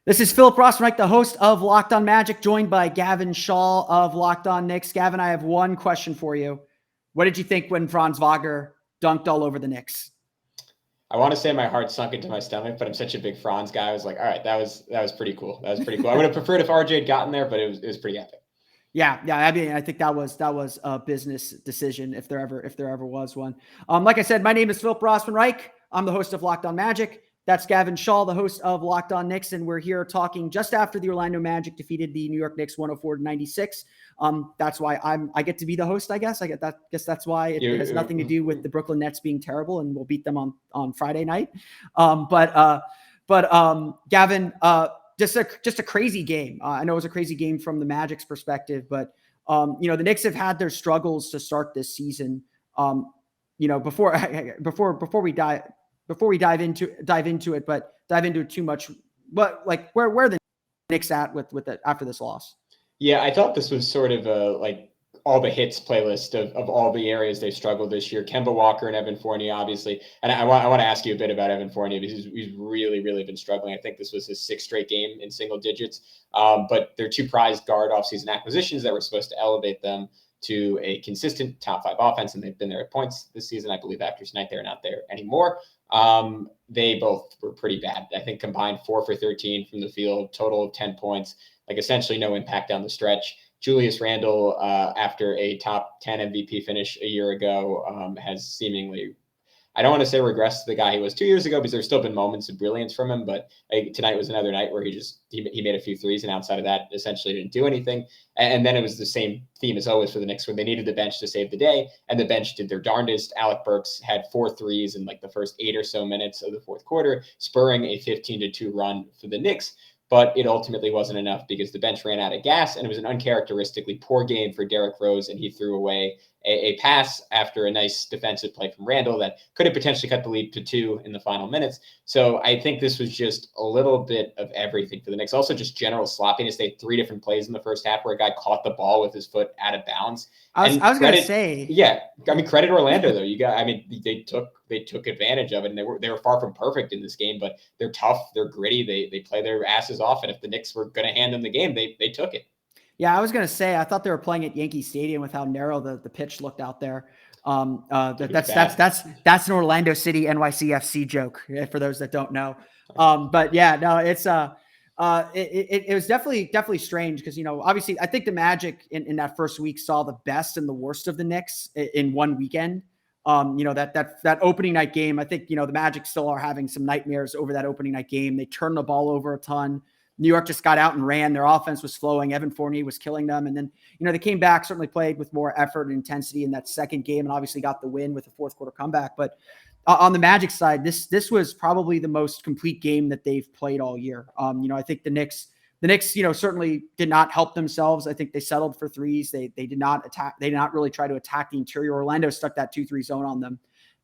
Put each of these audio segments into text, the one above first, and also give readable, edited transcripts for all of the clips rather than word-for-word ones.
This is Philip Rossman, the host of Locked On Magic, joined by Gavin Schall of Locked On Knicks. Gavin, I have one question for you. What did you think when Franz Wagner dunked all over the Knicks? I want to say my heart sunk into my stomach, but I'm such a big Franz guy. I was like, all right, that was pretty cool. That was pretty cool. I would have preferred if RJ had gotten there, but it was pretty epic. Yeah. I mean, I think that was a business decision if there ever was one. Like I said, my name is Philip Rossman. I'm the host of Locked On Magic. That's Gavin Schall, the host of Locked On Knicks, and we're here talking just after the Orlando Magic defeated the New York Knicks 104-96. That's why I get to be the host, I guess. Guess that's why it has nothing to do with the Brooklyn Nets being terrible, and we'll beat them on Friday night. Gavin, just a crazy game. I know it was a crazy game from the Magic's perspective, but the Knicks have had their struggles to start this season. Before we dive into it too much, but like where are the Knicks at with it after this loss? Yeah, I thought this was sort of like all the hits playlist of all the areas they struggled this year. Kemba Walker and Evan Fournier, obviously. And I want to ask you a bit about Evan Fournier because he's really, really been struggling. I think this was his sixth straight game in single digits. But they're two prized guard offseason acquisitions that were supposed to elevate them to a consistent top five offense, and they've been there at points this season. I believe after tonight, they're not there anymore. They both were pretty bad. I think combined 4 for 13 from the field, total of 10 points, like essentially no impact down the stretch. Julius Randle, after a top 10 MVP finish a year ago, has seemingly, I don't want to say regressed to the guy he was 2 years ago because there's still been moments of brilliance from him. But tonight was another night where he made a few threes, and outside of that, essentially didn't do anything. And then it was the same theme as always for the Knicks when they needed the bench to save the day, and the bench did their darndest. Alec Burks had 4 threes in like the first 8 or so minutes of the fourth quarter, spurring a 15-2 run for the Knicks. But it ultimately wasn't enough because the bench ran out of gas, and it was an uncharacteristically poor game for Derrick Rose, and he threw away a pass after a nice defensive play from Randle that could have potentially cut the lead to 2 in the final minutes. So I think this was just a little bit of everything for the Knicks. Also just general sloppiness. They had 3 different plays in the first half where a guy caught the ball with his foot out of bounds. I was going to say, yeah, I mean, credit Orlando though. They took advantage of it, and they were far from perfect in this game, but they're tough, they're gritty, they play their asses off, and if the Knicks were going to hand them the game, they took it. Yeah, I was going to say, I thought they were playing at Yankee Stadium with how narrow the pitch looked out there. That's an Orlando City NYCFC joke for those that don't know. But yeah, no, it's it was definitely strange because obviously I think the Magic in that first week saw the best and the worst of the Knicks in one weekend. That opening night game, I think the Magic still are having some nightmares over that opening night game. They turned the ball over a ton. New York just got out and ran. Their offense was flowing. Evan Fournier was killing them. And then, they came back, certainly played with more effort and intensity in that second game and obviously got the win with the fourth quarter comeback. But on the Magic side, this was probably the most complete game that they've played all year. I think the Knicks, certainly did not help themselves. I think they settled for threes. They did not attack. They did not really try to attack the interior. Orlando stuck that 2-3 zone on them.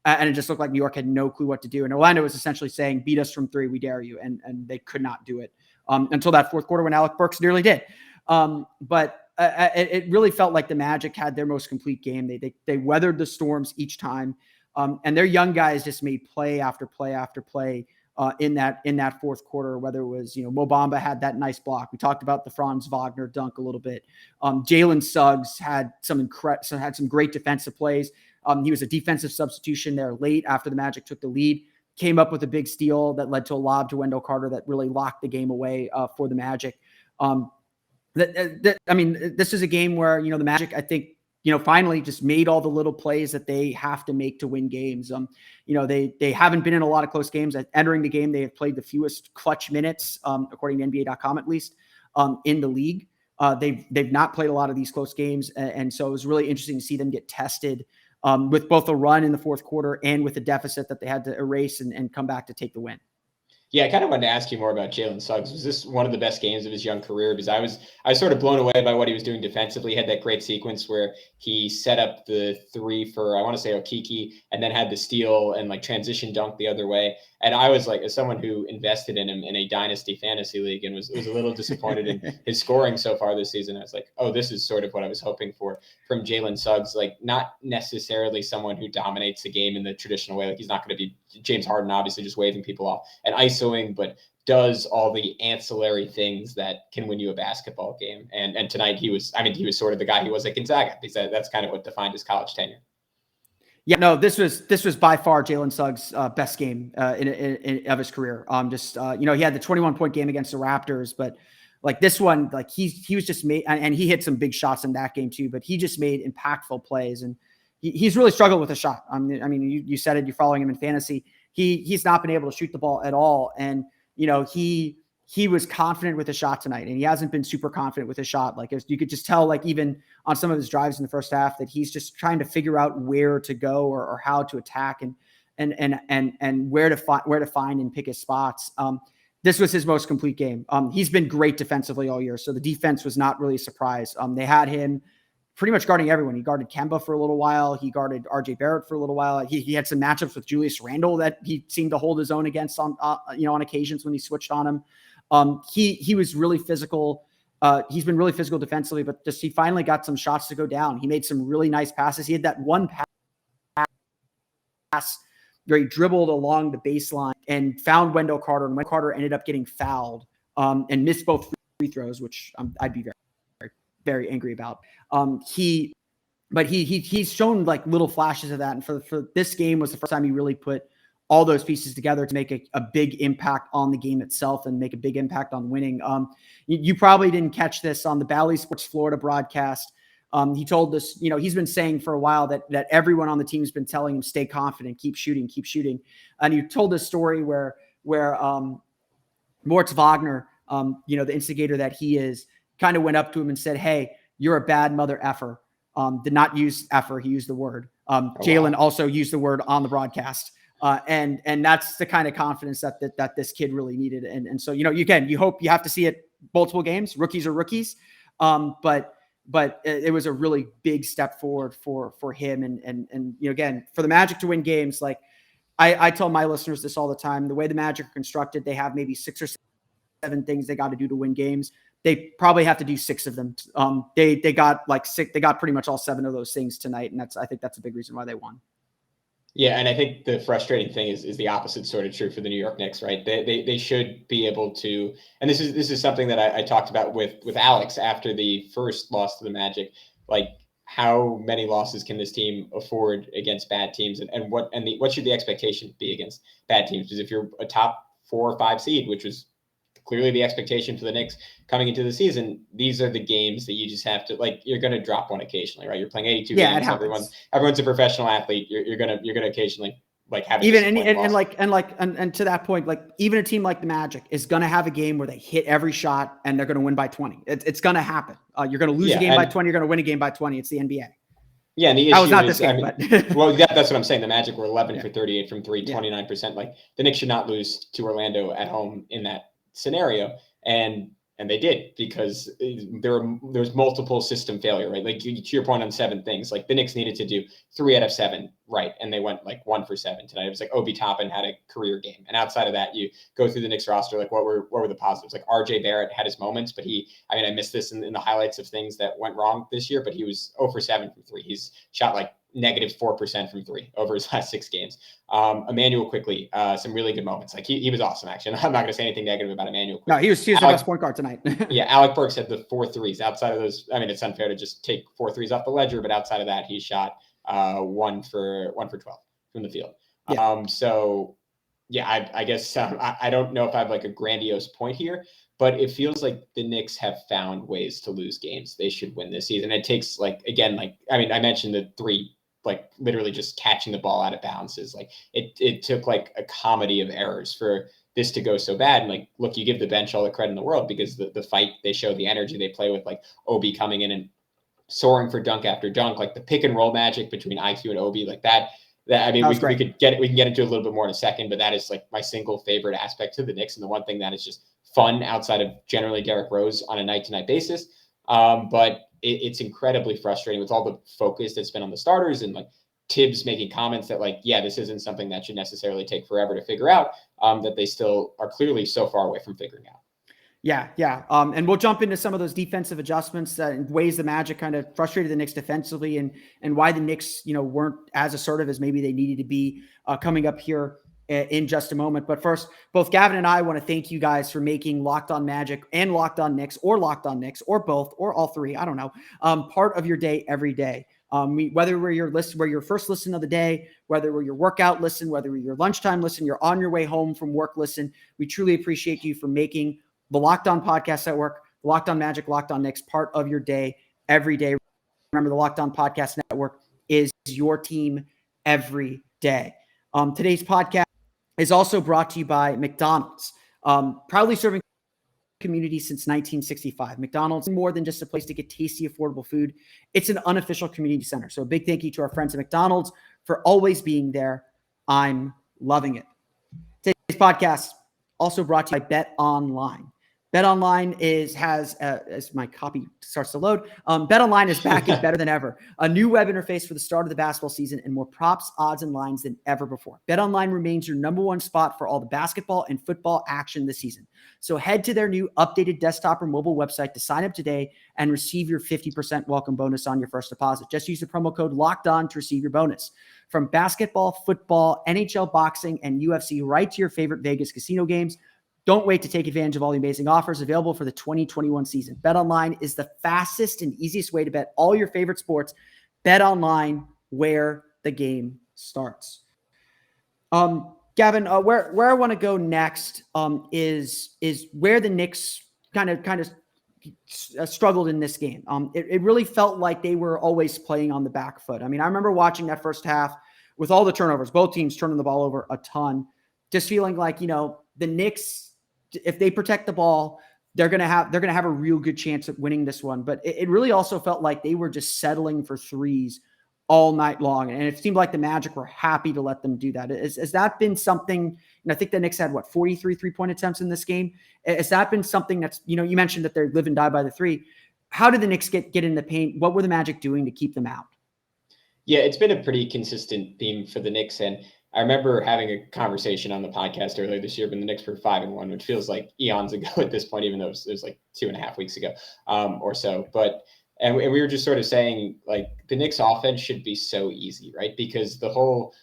And it just looked like New York had no clue what to do. And Orlando was essentially saying, beat us from 3, we dare you. And they could not do it. Until that fourth quarter when Alec Burks nearly did. But it really felt like the Magic had their most complete game. They weathered the storms each time. And their young guys just made play after play after play in that fourth quarter, whether it was, Mo Bamba had that nice block. We talked about the Franz Wagner dunk a little bit. Jalen Suggs had some great defensive plays. He was a defensive substitution there late after the Magic took the lead. Came up with a big steal that led to a lob to Wendell Carter that really locked the game away for the Magic. This is a game where, the Magic, I think, finally just made all the little plays that they have to make to win games. They haven't been in a lot of close games. Entering the game, they have played the fewest clutch minutes, according to NBA.com at least, in the league. They've not played a lot of these close games. And so it was really interesting to see them get tested with both a run in the fourth quarter and with a deficit that they had to erase and come back to take the win. Yeah, I kind of wanted to ask you more about Jalen Suggs. Was this one of the best games of his young career? Because I was sort of blown away by what he was doing defensively. He had that great sequence where he set up the 3 for, I want to say, Okiki, and then had the steal and like transition dunk the other way. And I was like, as someone who invested in him in a dynasty fantasy league and was a little disappointed in his scoring so far this season, I was like, oh, this is sort of what I was hoping for from Jalen Suggs. Like, not necessarily someone who dominates the game in the traditional way. Like, he's not going to be James Harden, obviously just waving people off and isoing, but does all the ancillary things that can win you a basketball game. And tonight he was sort of the guy he was at Gonzaga, because that's kind of what defined his college tenure. Yeah, no, this was by far Jalen Suggs' best game of his career. He had the 21-point game against the Raptors, but like this one, like he was just made, and he hit some big shots in that game too, but he just made impactful plays, and he's really struggled with a shot. I mean, you said it, you're following him in fantasy. He's not been able to shoot the ball at all. And, he was confident with a shot tonight, and he hasn't been super confident with a shot. Like, you could just tell, like, even on some of his drives in the first half, that he's just trying to figure out where to go or how to attack and where to find and pick his spots. This was his most complete game. He's been great defensively all year, so the defense was not really a surprise. They had him pretty much guarding everyone. He guarded Kemba for a little while. He guarded RJ Barrett for a little while. He had some matchups with Julius Randle that he seemed to hold his own against on occasions when he switched on him. He was really physical. He's been really physical defensively, but he finally got some shots to go down. He made some really nice passes. He had that one pass where he dribbled along the baseline and found Wendell Carter, and Wendell Carter ended up getting fouled and missed both free throws, which I'd be very, very, very angry about. He's shown like little flashes of that. And for this game was the first time he really put all those pieces together to make a big impact on the game itself and make a big impact on winning. You probably didn't catch this on the Bally Sports Florida broadcast. He told us, he's been saying for a while that everyone on the team has been telling him, stay confident, keep shooting. And he told this story where Moritz Wagner, the instigator that he is, kind of went up to him and said, "Hey, you're a bad mother effer." Did not use effer. He used the word. Jalen also used the word on the broadcast. And that's the kind of confidence that this kid really needed. And so, again, you hope you have to see it multiple games. Rookies are rookies. But it was a really big step forward for him. And again, for the Magic to win games, like I tell my listeners this all the time, the way the Magic are constructed, they have maybe 6 or 7 things they got to do to win games. They probably have to do 6 of them. They got pretty much all 7 of those things tonight. And I think that's a big reason why they won. Yeah, and I think the frustrating thing is the opposite sort of true for the New York Knicks, right? They should be able to, and this is something that I talked about with Alex after the first loss to the Magic, like how many losses can this team afford against bad teams, and what should the expectation be against bad teams? Because if you're a top 4 or 5 seed, which was clearly the expectation for the Knicks coming into the season, these are the games that you just have to, like, you're going to drop one occasionally, right? You're playing 82 games. Everyone's a professional athlete. You're going to occasionally like have even and to that point, like even a team like the Magic is going to have a game where they hit every shot and they're going to win by 20. It's going to happen. You're going to lose a game by 20. You're going to win a game by 20. It's the NBA. Yeah, and the issue was not this game, but well, that's what I'm saying. The Magic were 11 for 38 from 3, 29%. Like, the Knicks should not lose to Orlando at home in that scenario, and they did, because there's multiple system failure, right? Like, to your point on 7 things, like the Knicks needed to do 3 out of 7 right, and they went like 1 for 7 tonight. It was like Obi Toppin had a career game, and outside of that, you go through the Knicks roster, like what were the positives? Like RJ Barrett had his moments, but I missed this in the highlights of things that went wrong this year, but he was 0 for 7 from 3. He's shot like -4% from 3 over his last 6 games. Emmanuel Quickly, some really good moments. Like he was awesome, actually. I'm not going to say anything negative about Emmanuel Quickly. No, he was the best point guard tonight. Yeah, Alec Burks had the 4 threes. Outside of those, I mean, it's unfair to just take 4 threes off the ledger, but outside of that, he shot 1 for 12 from the field. Yeah. So yeah, I guess I don't know if I have like a grandiose point here, but it feels like the Knicks have found ways to lose games they should win this season. It takes, like, again, like, I mean, I mentioned the 3, like literally just catching the ball out of bounds is like, it took like a comedy of errors for this to go so bad. And like, look, you give the bench all the credit in the world, because the fight, they show the energy they play with, like Obi coming in and soaring for dunk after dunk, like the pick and roll magic between IQ and Obi, like that I mean, we can get into a little bit more in a second, but that is like my single favorite aspect to the Knicks, and the one thing that is just fun outside of generally Derrick Rose on a night-to-night basis. But it's incredibly frustrating with all the focus that's been on the starters, and like Tibbs making comments that like, yeah, this isn't something that should necessarily take forever to figure out, that they still are clearly so far away from figuring out. Yeah, yeah. And we'll jump into some of those defensive adjustments that ways the Magic kind of frustrated the Knicks defensively, and why the Knicks, weren't as assertive as maybe they needed to be, coming up here in just a moment. But first, both Gavin and I want to thank you guys for making Locked On Magic and Locked On Knicks, or Locked On Knicks, or both, or all three, I don't know, part of your day every day. Whether we're your first listen of the day, whether we're your workout listen, whether we're your lunchtime listen, you're on your way home from work listen, we truly appreciate you for making the Locked On Podcast Network, Locked On Magic, Locked On Knicks, part of your day every day. Remember, the Locked On Podcast Network is your team every day. Today's podcast is also brought to you by McDonald's, proudly serving community since 1965. McDonald's is more than just a place to get tasty, affordable food. It's an unofficial community center. So a big thank you to our friends at McDonald's for always being there. I'm loving it. Today's podcast also brought to you by BetOnline. BetOnline has as my copy starts to load, BetOnline is back and better than ever. A new web interface for the start of the basketball season and more props, odds, and lines than ever before. BetOnline remains your number one spot for all the basketball and football action this season. So head to their new updated desktop or mobile website to sign up today and receive your 50% welcome bonus on your first deposit. Just use the promo code LOCKEDON to receive your bonus. From basketball, football, NHL, boxing, and UFC, right to your favorite Vegas casino games. Don't wait to take advantage of all the amazing offers available for the 2021 season. BetOnline is the fastest and easiest way to bet all your favorite sports. BetOnline, where the game starts. Gavin, where I want to go next is where the Knicks kind of struggled in this game. It really felt like they were always playing on the back foot. I mean, I remember watching that first half with all the turnovers, both teams turning the ball over a ton, just feeling like, the Knicks, if they protect the ball, they're gonna have a real good chance at winning this one. But it really also felt like they were just settling for threes all night long, and it seemed like the Magic were happy to let them do that. Has that been something? And I think the Knicks had 43 3-point attempts in this game. Has that been something that's, you mentioned that they live and die by the three? How did the Knicks get in the paint? What were the Magic doing to keep them out? Yeah, it's been a pretty consistent theme for the Knicks, and I remember having a conversation on the podcast earlier this year when the Knicks were 5-1, which feels like eons ago at this point, even though it was like 2.5 weeks ago or so. And we were just sort of saying, like, the Knicks offense should be so easy, right? Because the whole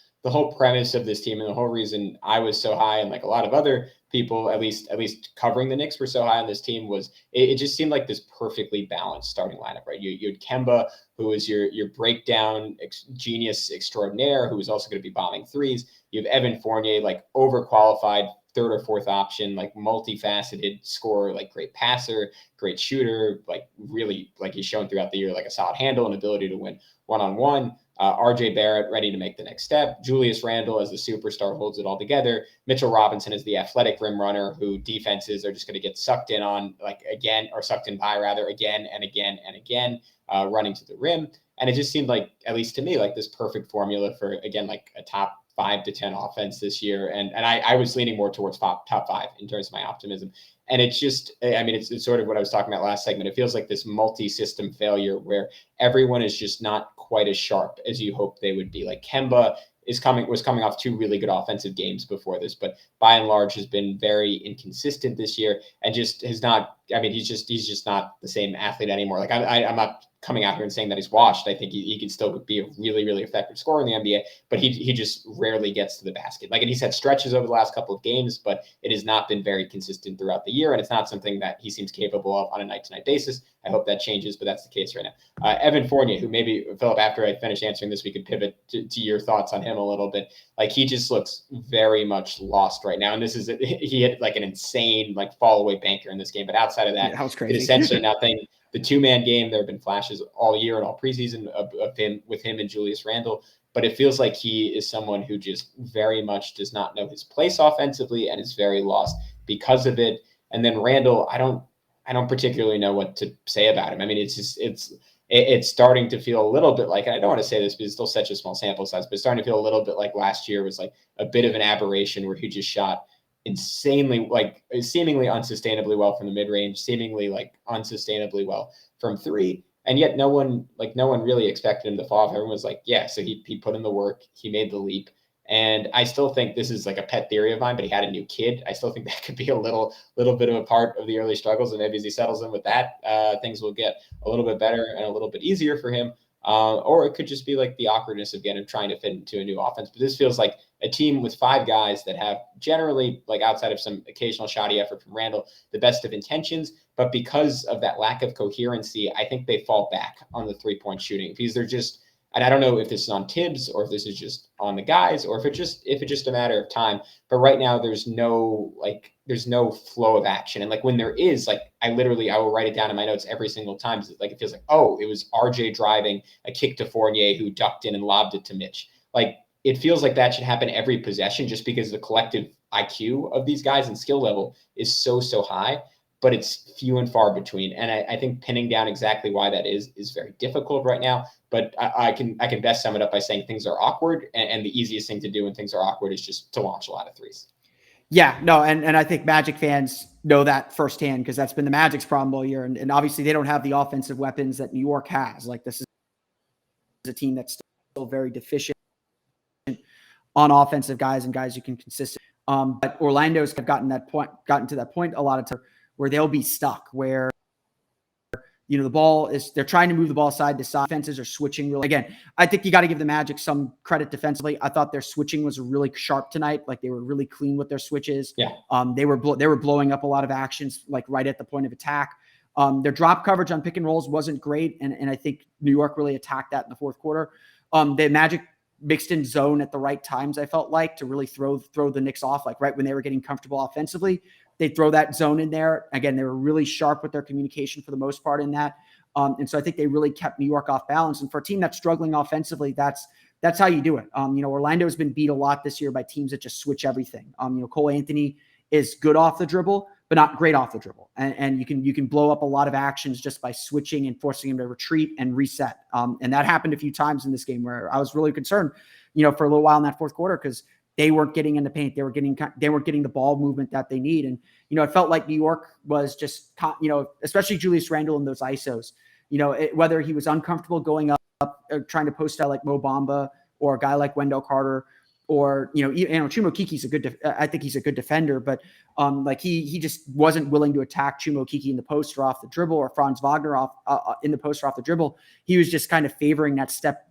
premise of this team, and the whole reason I was so high, and like a lot of other people, at least covering the Knicks, were so high on this team, was it just seemed like this perfectly balanced starting lineup, right? You had Kemba, who is your breakdown genius extraordinaire, who is also going to be bombing threes. You have Evan Fournier, like overqualified third or fourth option, like multifaceted scorer, like great passer, great shooter, like really, like he's shown throughout the year, like a solid handle and ability to win one-on-one. RJ Barrett ready to make the next step. Julius Randle as the superstar holds it all together. Mitchell Robinson is the athletic rim runner who defenses are just going to get sucked in on, sucked in by again and again and again, running to the rim. And it just seemed like, at least to me, like this perfect formula for, again, like a top 5 to 10 offense this year. And I was leaning more towards top 5 in terms of my optimism. And it's just, I mean, it's sort of what I was talking about last segment. It feels like this multi-system failure where everyone is just not quite as sharp as you hope they would be. Like Kemba was coming off 2 really good offensive games before this, but by and large has been very inconsistent this year and just has not, I mean, he's just not the same athlete anymore. Like I'm not coming out here and saying that he's washed. I think he can still be a really, really effective scorer in the NBA, but he just rarely gets to the basket. Like, and he's had stretches over the last couple of games, but it has not been very consistent throughout the year. And it's not something that he seems capable of on a night-to-night basis. I hope that changes, but that's the case right now. Evan Fournier, who maybe, Philip, after I finish answering this, we could pivot to your thoughts on him a little bit. Like, he just looks very much lost right now. And he had like an insane, like, fall away banker in this game. But outside of that, that was crazy. It essentially nothing. The 2-man game, there have been flashes all year and all preseason of him with him and Julius Randle, but it feels like he is someone who just very much does not know his place offensively and is very lost because of it. And then Randle, I don't particularly know what to say about him. I mean, it's starting to feel a little bit like, and I don't want to say this because it's still such a small sample size, but it's starting to feel a little bit like last year was like a bit of an aberration where he just shot insanely, like seemingly unsustainably well from the mid-range, seemingly like unsustainably well from 3. And yet no one really expected him to fall off. Everyone was like, yeah, so he put in the work, he made the leap. And I still think this is like a pet theory of mine, but he had a new kid. I still think that could be a little bit of a part of the early struggles. And maybe as he settles in with that, things will get a little bit better and a little bit easier for him. Or it could just be like the awkwardness again of trying to fit into a new offense. But this feels like a team with 5 guys that have generally, like outside of some occasional shoddy effort from Randall, the best of intentions. But because of that lack of coherency, I think they fall back on the 3-point shooting because they're just, and I don't know if this is on Tibbs or if this is just on the guys or if it's just a matter of time. But right now there's no flow of action. And like when there is, like I will write it down in my notes every single time. Like it feels like, oh, it was RJ driving a kick to Fournier who ducked in and lobbed it to Mitch. Like it feels like that should happen every possession just because the collective IQ of these guys and skill level is so high, but it's few and far between. And I think pinning down exactly why that is very difficult right now. But I can best sum it up by saying things are awkward, and the easiest thing to do when things are awkward is just to launch a lot of threes. Yeah, no, and I think Magic fans know that firsthand because that's been the Magic's problem all year. And obviously they don't have the offensive weapons that New York has. Like this is a team that's still very deficient on offensive guys and guys who can consistent. But Orlando's gotten to that point a lot of times where they'll be stuck where, you know, the ball is, they're trying to move the ball side to side. Defenses are switching really. Again, I think you got to give the Magic some credit defensively. I thought their switching was really sharp tonight. Like they were really clean with their switches. Yeah. They were blowing up a lot of actions, like right at the point of attack. Their drop coverage on pick and rolls wasn't great. And I think New York really attacked that in the fourth quarter. The Magic mixed in zone at the right times, I felt like, to really throw the Knicks off, like right when they were getting comfortable offensively. They throw that zone in there. Again, they were really sharp with their communication for the most part in that. And so I think they really kept New York off balance. And for a team that's struggling offensively, that's how you do it. You know, Orlando has been beat a lot this year by teams that just switch everything. You know, Cole Anthony is good off the dribble, but not great off the dribble. And you can blow up a lot of actions just by switching and forcing him to retreat and reset. And that happened a few times in this game where I was really concerned, you know, for a little while in that fourth quarter because they weren't getting in the paint. They weren't getting the ball movement that they need. And, you know, it felt like New York was just, you know, especially Julius Randle in those ISOs, you know, whether he was uncomfortable going up or trying to post out like Mo Bamba or a guy like Wendell Carter or, you know, Chuma Kiki's I think he's a good defender, but like he just wasn't willing to attack Chuma Kiki in the post or off the dribble or Franz Wagner off in the post or off the dribble. He was just kind of favoring that step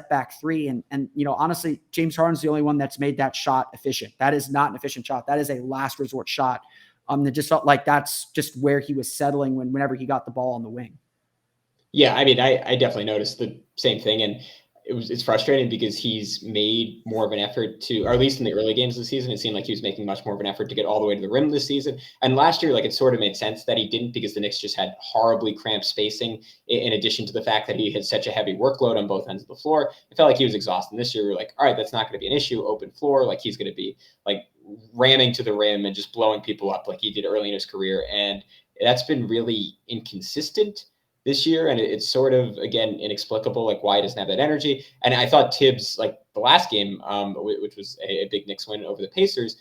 back three. And, you know, honestly, James Harden's the only one that's made that shot efficient. That is not an efficient shot. That is a last resort shot. It just felt like that's just where he was settling whenever he got the ball on the wing. Yeah. I mean, I definitely noticed the same thing. And it's frustrating because he's made more of an effort to, or at least in the early games of the season, it seemed like he was making much more of an effort to get all the way to the rim this season. And last year, like it sort of made sense that he didn't because the Knicks just had horribly cramped spacing in addition to the fact that he had such a heavy workload on both ends of the floor. It felt like he was exhausted. And this year we were like, all right, that's not going to be an issue. Open floor. Like he's going to be like ramming to the rim and just blowing people up like he did early in his career. And that's been really inconsistent this year. And it's sort of, again, inexplicable, like why he doesn't have that energy. And I thought Tibbs, like the last game, which was a big Knicks win over the Pacers,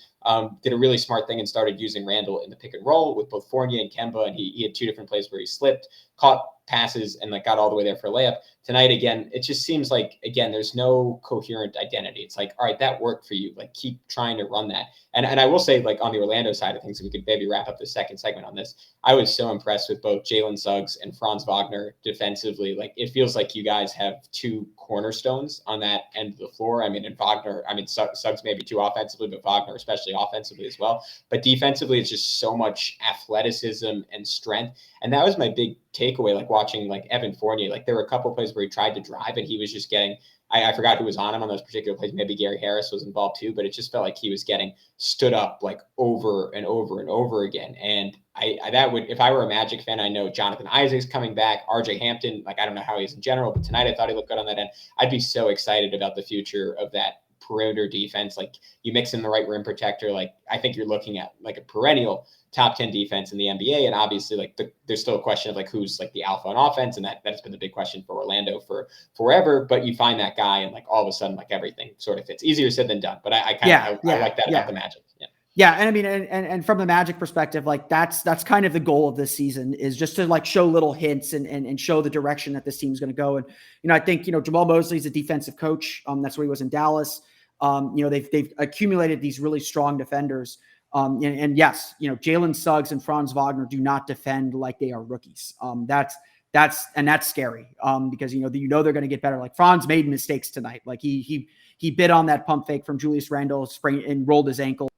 did a really smart thing and started using Randall in the pick and roll with both Fournier and Kemba. And he had 2 different plays where he slipped, caught passes, and like got all the way there for a layup. Tonight, again, it just seems like, again, there's no coherent identity. It's like, all right, that worked for you. Like keep trying to run that. And I will say, like on the Orlando side of things, we could maybe wrap up the second segment on this. I was so impressed with both Jalen Suggs and Franz Wagner defensively. Like it feels like you guys have 2 cornerstones on that end of the floor. I mean, and Wagner, I mean, Suggs maybe too offensively, but Wagner especially offensively as well. But defensively, it's just so much athleticism and strength. And that was my big takeaway, like watching like Evan Fournier. Like there were a couple of plays where he tried to drive and he was just getting, I forgot who was on him on those particular plays. Maybe Gary Harris was involved too, but it just felt like he was getting stood up like over and over and over again. And that would, if I were a Magic fan, I know Jonathan Isaac's coming back, RJ Hampton, like I don't know how he's in general, but tonight I thought he looked good on that end. I'd be so excited about the future of that perimeter defense. Like you mix in the right rim protector, like I think you're looking at like a perennial top 10 defense in the NBA. And obviously like there's still a question of like who's like the alpha on offense. And that's been the big question for Orlando for forever, but you find that guy and like all of a sudden like everything sort of fits. Easier said than done, but I like that about the Magic. Yeah. Yeah, and I mean, and from the Magic perspective, like that's kind of the goal of this season, is just to like show little hints and show the direction that this team's going to go. And I think Jamal Mosley's a defensive coach. That's where he was in Dallas. They've accumulated these really strong defenders. And yes, Jalen Suggs and Franz Wagner do not defend like they are rookies. That's scary. Because they're going to get better. Like Franz made mistakes tonight. Like he bit on that pump fake from Julius Randle, sprained and rolled his ankle.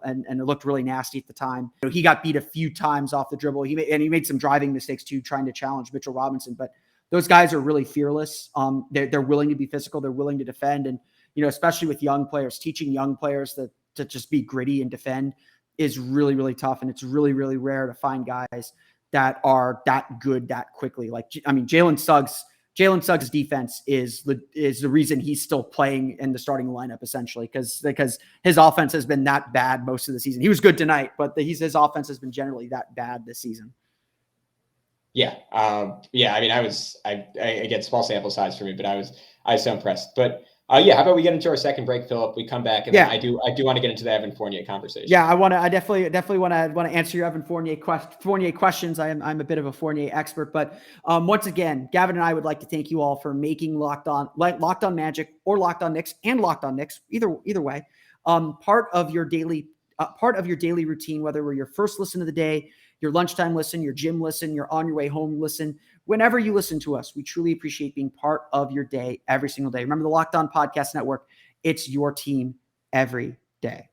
And it looked really nasty at the time. He got beat a few times off the dribble. He made some driving mistakes too, trying to challenge Mitchell Robinson. But those guys are really fearless. They're willing to be physical. They're willing to defend. And especially with young players, teaching young players to just be gritty and defend is really, really tough. And it's really, really rare to find guys that are that good that quickly. Like, I mean, Jalen Suggs' defense is the reason he's still playing in the starting lineup, essentially, because his offense has been that bad most of the season. He was good tonight, but his offense has been generally that bad this season. Yeah. I mean, I again, small sample size for me, but I was so impressed. But how about we get into our second break, Philip? We come back, and then I do want to get into the Evan Fournier conversation. Yeah, I definitely want to answer your Evan Fournier questions. I'm a bit of a Fournier expert, but once again, Gavin and I would like to thank you all for making Locked On Magic or Locked On Knicks and Locked On Knicks, either way, part of your daily routine, whether we're your first listen of the day, your lunchtime listen, your gym listen, your on your way home listen. Whenever you listen to us, we truly appreciate being part of your day every single day. Remember the Locked On Podcast Network. It's your team every day.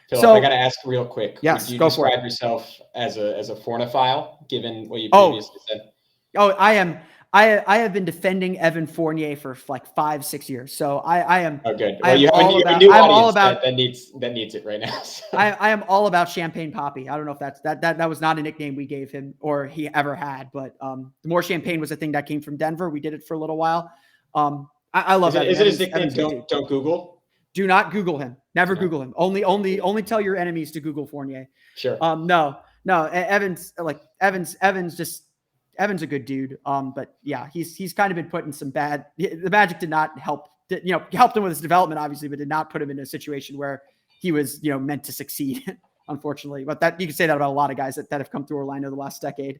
Philip, I got to ask real quick. Yes, Would you go describe for it. yourself as a Fournophile, given what you previously said? Oh, I am. I have been defending Evan Fournier for like 5-6 years. So I am. Oh, good. Well, you have a new audience that needs it right now. So. I am all about Champagne Poppy. I don't know if that was not a nickname we gave him or he ever had, but the more champagne was a thing that came from Denver. We did it for a little while. I love that. Is it his nickname? Don't Google. Do not Google him. Never Google him. Only tell your enemies to Google Fournier. Sure. No. Evan's a good dude. But yeah, he's kind of been put in some bad. The Magic did not help. Helped him with his development, obviously, but did not put him in a situation where he was, meant to succeed. Unfortunately, but that you can say that about a lot of guys that have come through Orlando the last decade.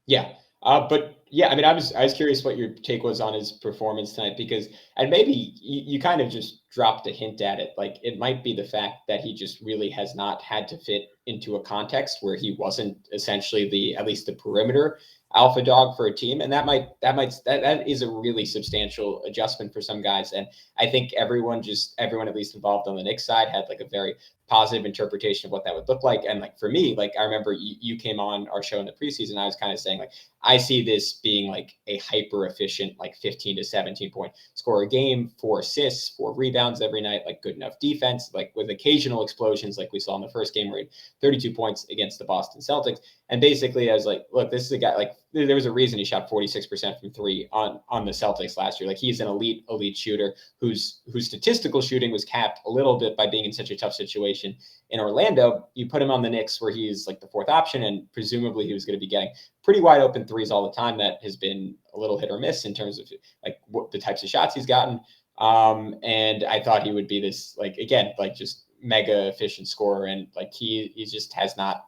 Yeah. But yeah, I mean, I was curious what your take was on his performance tonight, because, and maybe you kind of just dropped a hint at it. Like, it might be the fact that he just really has not had to fit into a context where he wasn't essentially at least the perimeter alpha dog for a team. And that is a really substantial adjustment for some guys. And I think everyone at least involved on the Knicks side had like a very positive interpretation of what that would look like. And like, for me, like, I remember you came on our show in the preseason. I was kind of saying, like, I see this being like a hyper efficient, like 15 to 17 point score a game, 4 assists, 4 rebounds every night, like good enough defense, like with occasional explosions, like we saw in the first game where he had 32 points against the Boston Celtics. And basically I was like, look, this is a guy, like, there was a reason he shot 46% from 3 on the Celtics last year. Like, he's an elite shooter whose statistical shooting was capped a little bit by being in such a tough situation in Orlando. You put him on the Knicks where he's like the 4th option, and presumably he was going to be getting pretty wide open threes all the time. That has been a little hit or miss in terms of like what the types of shots he's gotten. And I thought he would be this, like, again, like just mega efficient scorer. And like, he just has not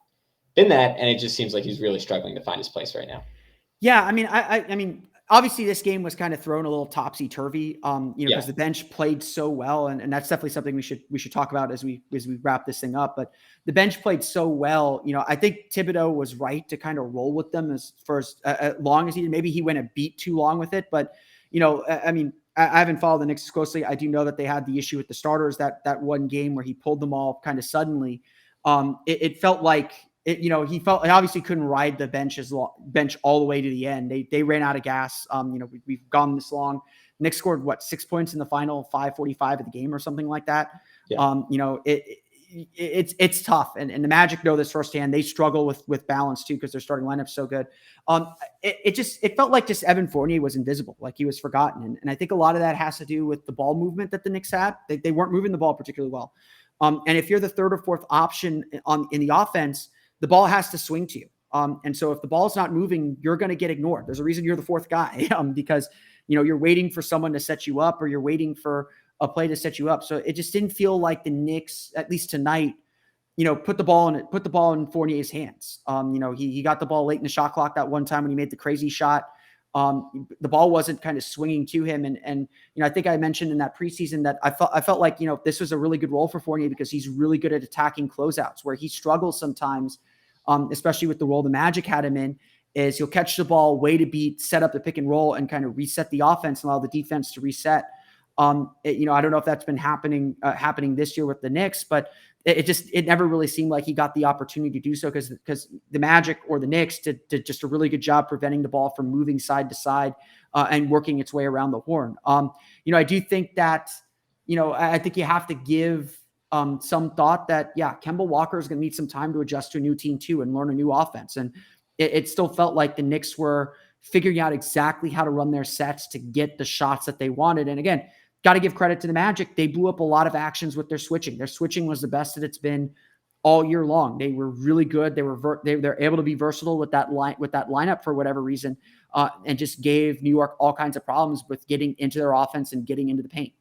been that. And it just seems like he's really struggling to find his place right now. Yeah. I mean, obviously this game was kind of thrown a little topsy turvy, because the bench played so well. And that's definitely something we should talk about as we wrap this thing up. But the bench played so well. I think Thibodeau was right to kind of roll with them as long as he did. Maybe he went a beat too long with it, but I mean, I haven't followed the Knicks closely. I do know that they had the issue with the starters that one game where he pulled them all kind of suddenly. It felt like he obviously couldn't ride the bench all the way to the end. They ran out of gas. We've gone this long. Knicks scored 6 points in the final 5:45 of the game or something like that. Yeah. It's tough. And the Magic know this firsthand. They struggle with balance too, because their starting lineup's so good. It felt like just Evan Fournier was invisible, like he was forgotten. And I think a lot of that has to do with the ball movement that the Knicks had. They weren't moving the ball particularly well. And if you're the 3rd or 4th option in the offense, the ball has to swing to you. And so if the ball's not moving, you're going to get ignored. There's a reason you're the 4th guy, because you're waiting for someone to set you up, or you're waiting for a play to set you up. So it just didn't feel like the Knicks, at least tonight, put the ball in Fournier's hands. He got the ball late in the shot clock that one time when he made the crazy shot. The ball wasn't kind of swinging to him. And I think I mentioned in that preseason that I felt like, this was a really good role for Fournier because he's really good at attacking closeouts, where he struggles sometimes, especially with the role the Magic had him in, is he'll catch the ball, wait a beat, set up the pick and roll, and kind of reset the offense and allow the defense to reset. I don't know if that's been happening this year with the Knicks, but it never really seemed like he got the opportunity to do so because the Magic or the Knicks did just a really good job preventing the ball from moving side to side and working its way around the horn. I do think that, I think you have to give some thought that, Kemba Walker is going to need some time to adjust to a new team too and learn a new offense. And it still felt like the Knicks were figuring out exactly how to run their sets to get the shots that they wanted. And again, got to give credit to the Magic. They blew up a lot of actions with their switching. Their switching was the best that it's been all year long. They were really good. They're able to be versatile with that lineup for whatever reason, and just gave New York all kinds of problems with getting into their offense and getting into the paint.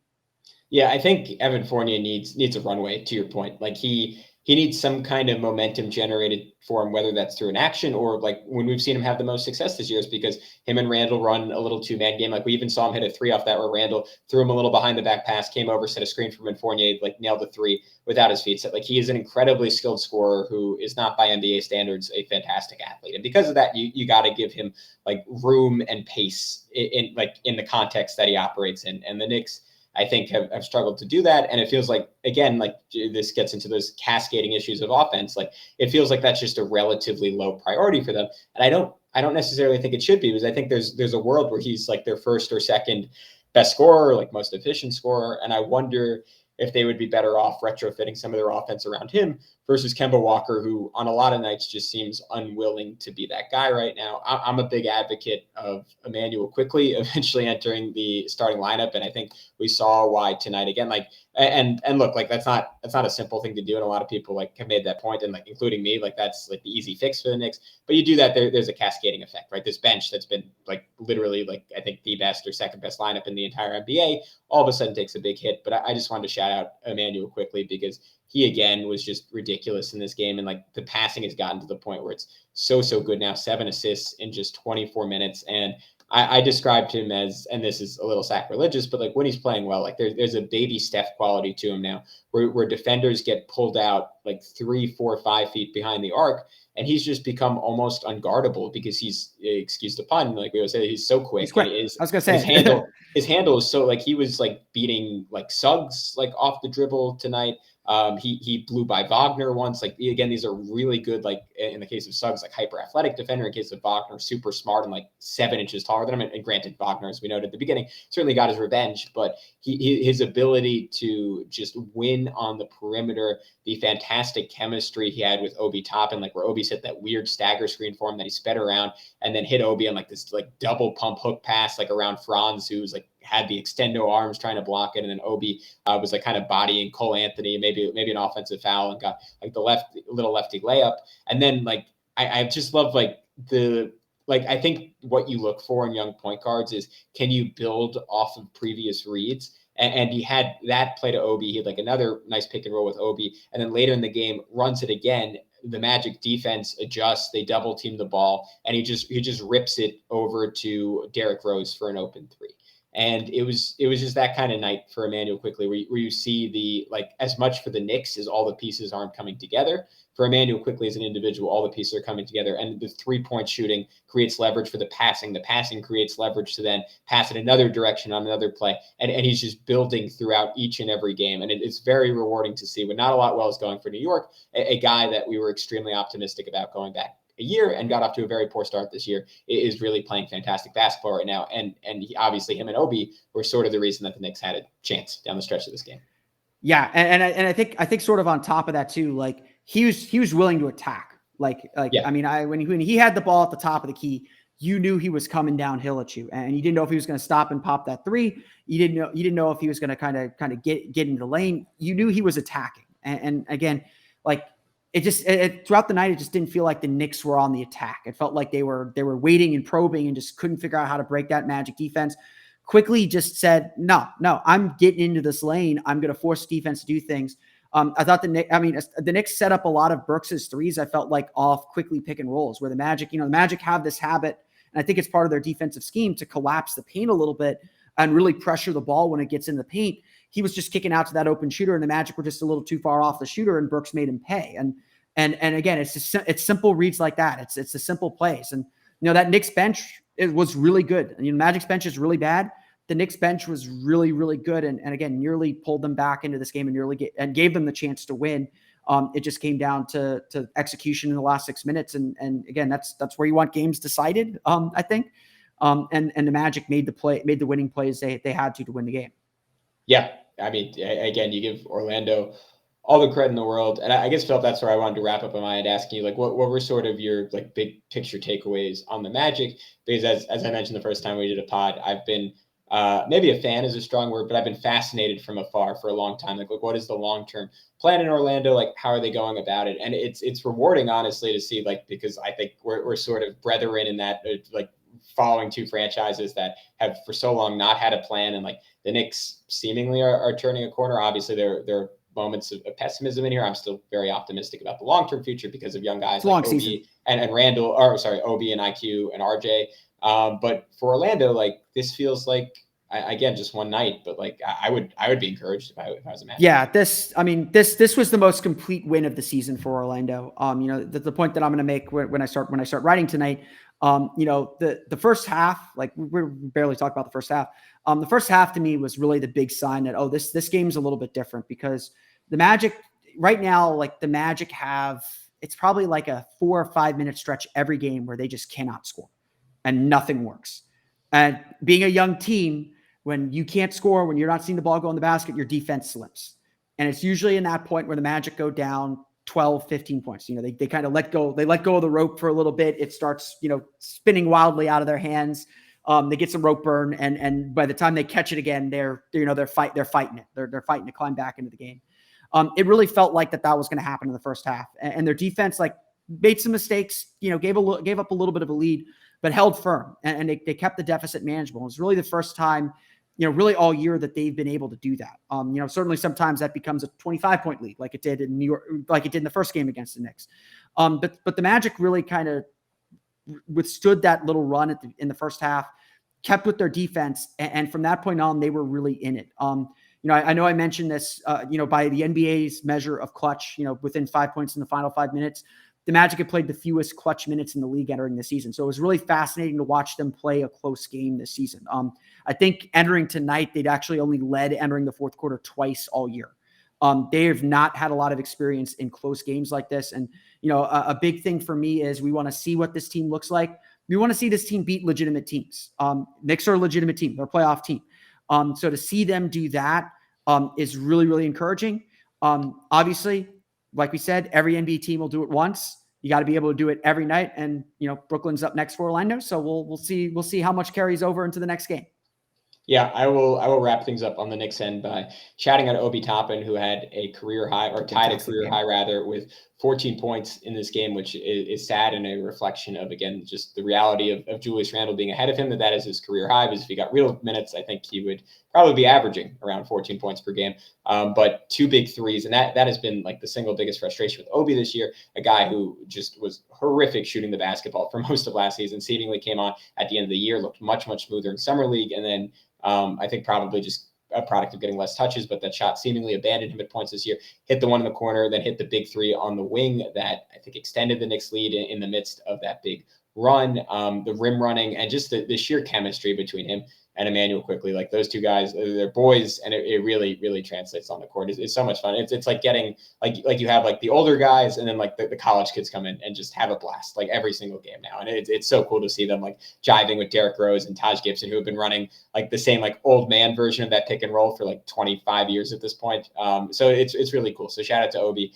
Yeah, I think Evan Fournier needs a runway, to your point. Like he needs some kind of momentum generated for him, whether that's through an action or like when we've seen him have the most success this year is because him and Randall run a little 2-man game. Like we even saw him hit a 3 off that where Randall threw him a little behind the back pass, came over, set a screen from him, Fournier like nailed the 3 without his feet. So like he is an incredibly skilled scorer who is not by NBA standards a fantastic athlete. And because of that, you got to give him like room and pace in the context that he operates in. And the Knicks, I think have struggled to do that. And it feels like, again, like this gets into those cascading issues of offense. Like it feels like that's just a relatively low priority for them. And I don't necessarily think it should be, because I think there's a world where he's like their first or second best scorer, like most efficient scorer. And I wonder if they would be better off retrofitting some of their offense around him versus Kemba Walker, who on a lot of nights just seems unwilling to be that guy right now. I'm a big advocate of Immanuel Quickley eventually entering the starting lineup. And I think we saw why tonight again, like, and look, like that's not a simple thing to do. And a lot of people like have made that point, and like, including me, like that's like the easy fix for the Knicks, but you do that, there's a cascading effect, right? This bench that's been like literally like, I think the best or second best lineup in the entire NBA all of a sudden takes a big hit. But I just wanted to shout out Immanuel Quickley because he again was just ridiculous in this game. And like the passing has gotten to the point where it's so good now, 7 assists in just 24 minutes. And I described him as, and this is a little sacrilegious, but like when he's playing well, like there's a baby Steph quality to him now where defenders get pulled out like 3, 4, 5 feet behind the arc. And he's just become almost unguardable because he's, excuse the pun, like we always say, he's so quick. He's quick. I was gonna say his handle is so like he was like beating like Suggs like off the dribble tonight. He blew by Wagner once. Like again, these are really good. Like in the case of Suggs, like hyper athletic defender. In the case of Wagner, super smart and like 7 inches taller than him. And granted, Wagner, as we noted at the beginning, certainly got his revenge. But his ability to just win on the perimeter, the fantastic chemistry he had with Obi Toppin, like where Obi set that weird stagger screen for him that he sped around and then hit Obi on like this like double pump hook pass like around Franz, who's like had the extendo arms trying to block it, and then Obi was like kind of bodying Cole Anthony, maybe an offensive foul, and got like the little lefty layup. And then like I just love like I think what you look for in young point guards is, can you build off of previous reads? And he had that play to Obi. He had like another nice pick and roll with Obi, and then later in the game runs it again. The Magic defense adjusts, they double team the ball, and he just rips it over to Derrick Rose for an open 3. And it was just that kind of night for Immanuel Quickley, where you see the, like, as much for the Knicks as all the pieces aren't coming together. For Immanuel Quickley as an individual, all the pieces are coming together, and the 3-point shooting creates leverage for the passing. The passing creates leverage to then pass in another direction on another play, and he's just building throughout each and every game. And it's very rewarding to see when not a lot well is going for New York, a guy that we were extremely optimistic about going back a year and got off to a very poor start this year is really playing fantastic basketball right now. And obviously him and Obi were sort of the reason that the Knicks had a chance down the stretch of this game. Yeah. And I think sort of on top of that too, like he was willing to attack. Yeah. I mean, when he had the ball at the top of the key, you knew he was coming downhill at you, and you didn't know if he was going to stop and pop that 3. You didn't know if he was going to kind of get into the lane. You knew he was attacking. And again, like, it throughout the night, it just didn't feel like the Knicks were on the attack. It felt like they were waiting and probing and just couldn't figure out how to break that Magic defense. quickly just said, no, I'm getting into this lane. I'm going to force defense to do things. I thought the Knicks set up a lot of Brooks's threes. I felt like off quickly pick and rolls where the Magic have this habit, and I think it's part of their defensive scheme to collapse the paint a little bit and really pressure the ball when it gets in the paint. He was just kicking out to that open shooter, and the Magic were just a little too far off the shooter, and Brooks made him pay. And again, it's simple reads like that. It's the simple plays, and that Knicks bench, it was really good. Magic's bench is really bad. The Knicks bench was really, really good, and again, nearly pulled them back into this game and gave them the chance to win. It just came down to execution in the last 6 minutes, and again, that's where you want games decided. I think, and the Magic made the winning plays they had to win the game. Yeah, I mean, again, you give Orlando all the credit in the world, and I guess, Phil, that's where I wanted to wrap up on my end, asking you, like, what were sort of your like big picture takeaways on the Magic? Because as I mentioned the first time we did a pod, I've been maybe a fan is a strong word, but I've been fascinated from afar for a long time. Like what is the long-term plan in Orlando? Like, how are they going about it? And it's rewarding, honestly, to see, like, because I think we're sort of brethren in that, like, following two franchises that have for so long not had a plan. And like the Knicks seemingly are turning a corner. Obviously there are moments of pessimism in here. I'm still very optimistic about the long-term future because of young guys like Obi and Randall, or sorry, Obi and IQ and RJ. But for Orlando, like, this feels like, again, just one night, but like I would be encouraged if I was a Magic. Yeah, this was the most complete win of the season for Orlando. The point that I'm going to make when I start writing tonight, the first half, like we're barely talking about the first half. The first half to me was really the big sign that, this game's a little bit different, because the Magic right now, like the Magic it's probably like a 4 or 5 minute stretch every game where they just cannot score and nothing works. And being a young team, when you can't score, when you're not seeing the ball go in the basket, your defense slips. And it's usually in that point where the Magic go down 12, 15 points. They kind of let go of the rope for a little bit. It starts, spinning wildly out of their hands. They get some rope burn, and by the time they catch it again, they're fighting it. They're fighting to climb back into the game. It really felt like that was going to happen in the first half, and their defense, like, made some mistakes, gave up a little bit of a lead, but held firm, and they kept the deficit manageable. It was really the first time, really all year, that they've been able to do that. Certainly sometimes that becomes a 25-point lead, like it did in New York, like it did in the first game against the Knicks. But the Magic really kind of withstood that little run in the first half, kept with their defense, and from that point on, they were really in it. I know I mentioned this, by the NBA's measure of clutch, within 5 points in the final 5 minutes, the Magic had played the fewest clutch minutes in the league entering the season. So it was really fascinating to watch them play a close game this season. I think entering tonight, they'd actually only led entering the fourth quarter twice all year. They have not had a lot of experience in close games like this. And, a big thing for me is we want to see what this team looks like. We want to see this team beat legitimate teams. Knicks are a legitimate team. They're a playoff team. So to see them do that is really, really encouraging. Obviously, like we said, every NBA team will do it once. You got to be able to do it every night. And, Brooklyn's up next for Orlando. So we'll see how much carries over into the next game. Yeah, I will wrap things up on the Knicks end by shouting out Obi Toppin, who had a career high, or tied a career high rather, with 14 points in this game, which is sad and a reflection of, again, just the reality of Julius Randle being ahead of him, that is his career high. Because if he got real minutes, I think he would probably be averaging around 14 points per game. But 2 big threes, and that has been like the single biggest frustration with Obi this year, a guy who just was horrific shooting the basketball for most of last season, seemingly came on at the end of the year, looked much, much smoother in summer league, and then I think probably just a product of getting less touches, but that shot seemingly abandoned him at points this year. Hit the one in the corner, then hit the big three on the wing that I think extended the Knicks lead in the midst of that big run. The rim running, and just the sheer chemistry between him and Emmanuel quickly. Like, those two guys, they're boys, and it really, really translates on the court. It's so much fun. It's like getting like you have like the older guys, and then like the college kids come in and just have a blast like every single game now. And it's so cool to see them like jiving with Derrick Rose and Taj Gibson, who have been running like the same like old man version of that pick and roll for like 25 years at this point. So it's really cool. So shout out to Obi.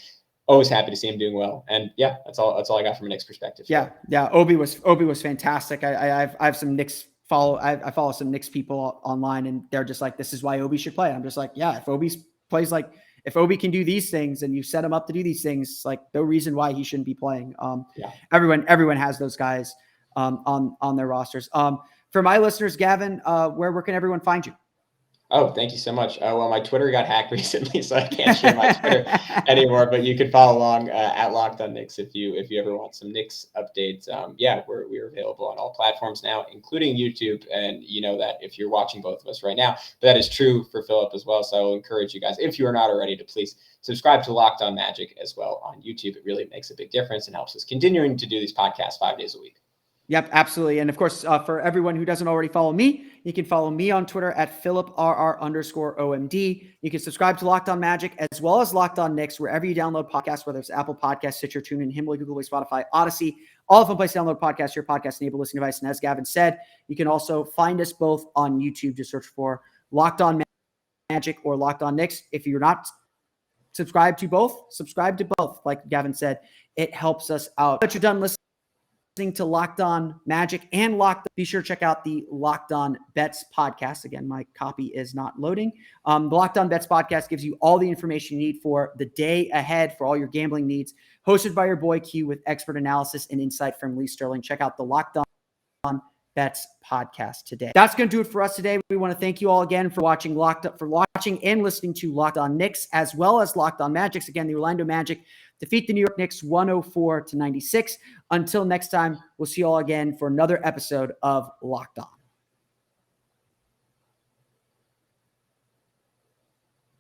Always happy to see him doing well. And yeah, that's all I got from a Knicks perspective. Yeah. Obi was fantastic. I have some Knicks I follow some Knicks people online, and they're just like, this is why Obi should play. I'm just like, yeah, if Obi can do these things and you set him up to do these things, like, no reason why he shouldn't be playing. Everyone has those guys on their rosters. For my listeners, Gavin, where can everyone find you? Oh, thank you so much. Well, my Twitter got hacked recently, so I can't share my Twitter anymore. But you can follow along at Locked On Knicks if you ever want some Knicks updates. Yeah, we're available on all platforms now, including YouTube. And you know that if you're watching both of us right now, but that is true for Philip as well. So I will encourage you guys, if you are not already, to please subscribe to Locked On Magic as well on YouTube. It really makes a big difference and helps us continuing to do these podcasts 5 days a week. Yep, absolutely. And of course, for everyone who doesn't already follow me, you can follow me on Twitter at PhilipRR_OMD. You can subscribe to Locked On Magic as well as Locked On Knicks, wherever you download podcasts, whether it's Apple Podcasts, Stitcher, TuneIn, Himalaya, Google Play, Spotify, Odyssey, all of them places to download podcasts, your podcast-enabled listening device. And as Gavin said, you can also find us both on YouTube. Just search for Locked On Magic or Locked On Knicks. If you're not subscribed to both, subscribe to both. Like Gavin said, it helps us out. But you're done listening to Locked On Magic and be sure to check out the Locked On Bets podcast. Again, my copy is not loading. The Locked On Bets podcast gives you all the information you need for the day ahead for all your gambling needs. Hosted by your boy Q with expert analysis and insight from Lee Sterling. Check out the Locked On Bets podcast today. That's going to do it for us today. We want to thank you all again for watching and listening to Locked On Knicks as well as Locked On Magic. Again, the Orlando Magic defeat the New York Knicks 104-96. Until next time, we'll see you all again for another episode of Locked On.